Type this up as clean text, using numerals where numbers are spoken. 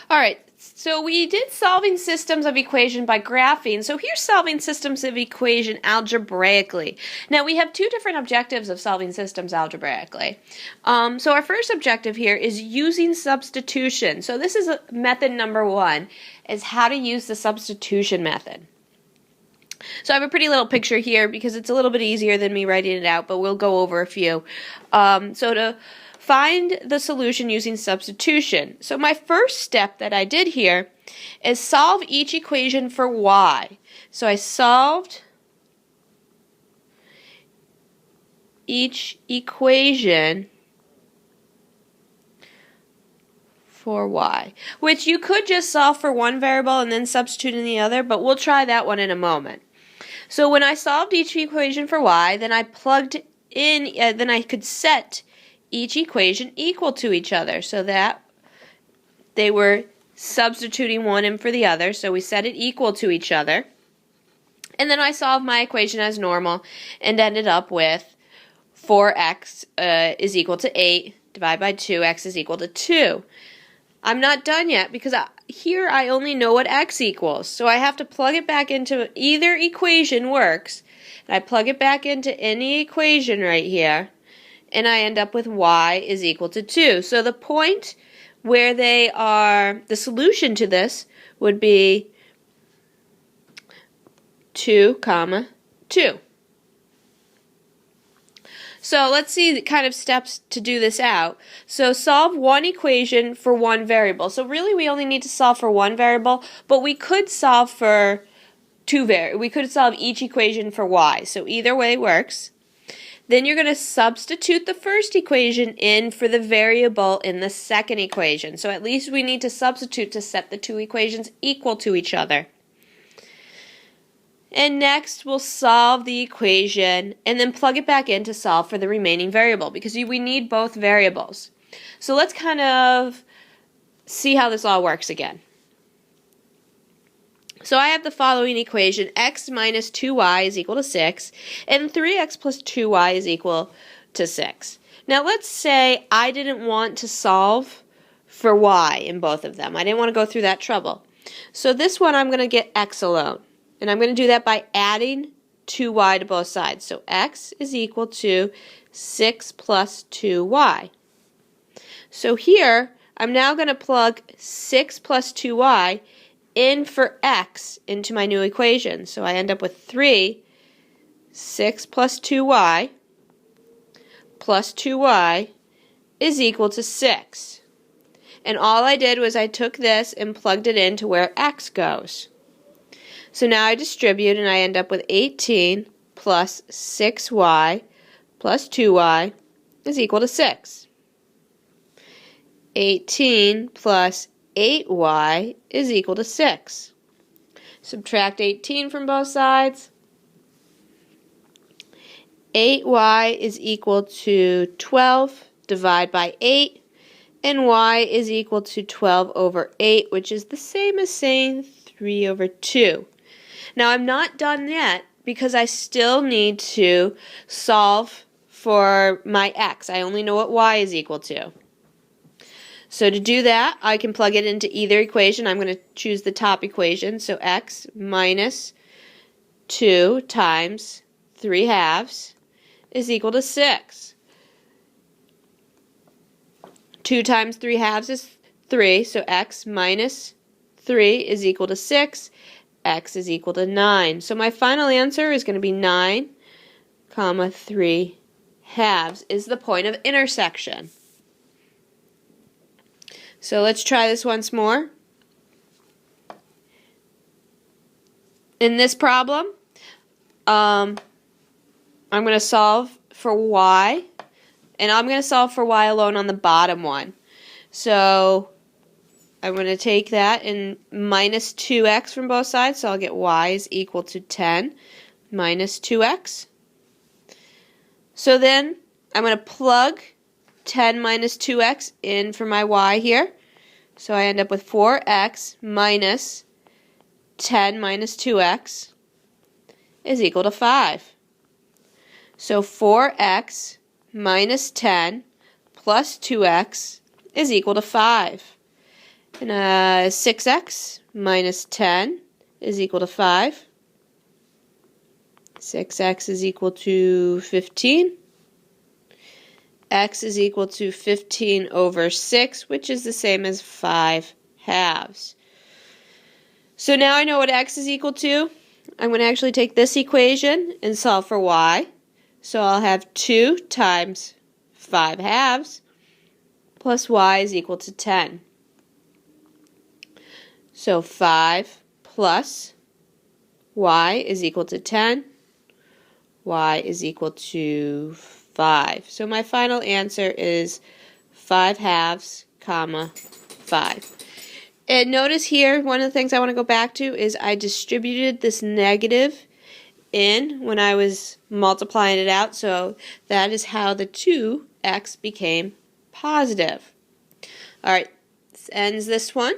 All right, so we did solving systems of equation by graphing. So here's solving systems of equation algebraically. Now we have two different objectives of solving systems algebraically. So our first objective here is using substitution. So this is method number 1, is how to use the substitution method. So I have a pretty little picture here because it's a little bit easier than me writing it out, but we'll go over a few. So to find the solution using substitution. So my first step that I did here is solve each equation for y. So I solved each equation for y, which you could just solve for one variable and then substitute in the other, but we'll try that one in a moment. So when I solved each equation for y, then I plugged in, then I could set each equation equal to each other so that they were substituting one in for the other. So we set it equal to each other. And then I solved my equation as normal and ended up with 4x is equal to 8 divided by 2, x is equal to 2. I'm not done yet because here I only know what x equals. So I have to plug it back into either equation works. And I plug it back into any equation right here. And I end up with y is equal to 2. So the point where they are, the solution to this would be 2, 2. So let's see the kind of steps to do this out. So solve one equation for one variable. So really we only need to solve for one variable, but we could solve for we could solve each equation for y. So either way works. Then you're going to substitute the first equation in for the variable in the second equation. So at least we need to substitute to set the two equations equal to each other. And next we'll solve the equation and then plug it back in to solve for the remaining variable because we need both variables. So let's kind of see how this all works again. So I have the following equation, x minus 2y is equal to 6, and 3x plus 2y is equal to 6. Now let's say I didn't want to solve for y in both of them. I didn't want to go through that trouble. So this one I'm going to get x alone, and I'm going to do that by adding 2y to both sides. So x is equal to 6 plus 2y. So here I'm now going to plug 6 plus 2y in for x into my new equation. So I end up with 3, 6 plus 2y is equal to 6. And all I did was I took this and plugged it into where x goes. So now I distribute and I end up with 18 plus 6y plus 2y is equal to 6. 18 plus 8y is equal to 6. Subtract 18 from both sides. 8y is equal to 12. Divide by 8. And y is equal to 12 over 8, which is the same as saying 3 over 2. Now I'm not done yet because I still need to solve for my x. I only know what y is equal to. So to do that, I can plug it into either equation. I'm going to choose the top equation. So x minus 2 times 3 halves is equal to 6. 2 times 3 halves is 3. So x minus 3 is equal to 6. X is equal to 9. So my final answer is going to be 9, 3 halves is the point of intersection. So let's try this once more. In this problem, I'm going to solve for y, and I'm going to solve for y alone on the bottom one. So I'm going to take that and minus 2x from both sides, so I'll get y is equal to 10 minus 2x. So then I'm going to plug 10 minus 2x in for my y here. So I end up with 4x minus 10 minus 2x is equal to 5. So 4x minus 10 plus 2x is equal to 5. And 6x minus 10 is equal to 5. 6x is equal to 15. X is equal to 15 over 6, which is the same as 5 halves. So now I know what x is equal to. I'm going to actually take this equation and solve for y. So I'll have 2 times 5 halves plus y is equal to 10. So 5 plus y is equal to 10. Y is equal to 5. So my final answer is 5 halves, comma, 5. And notice here, one of the things I want to go back to is I distributed this negative in when I was multiplying it out, so that is how the 2x became positive. Alright, this ends this one.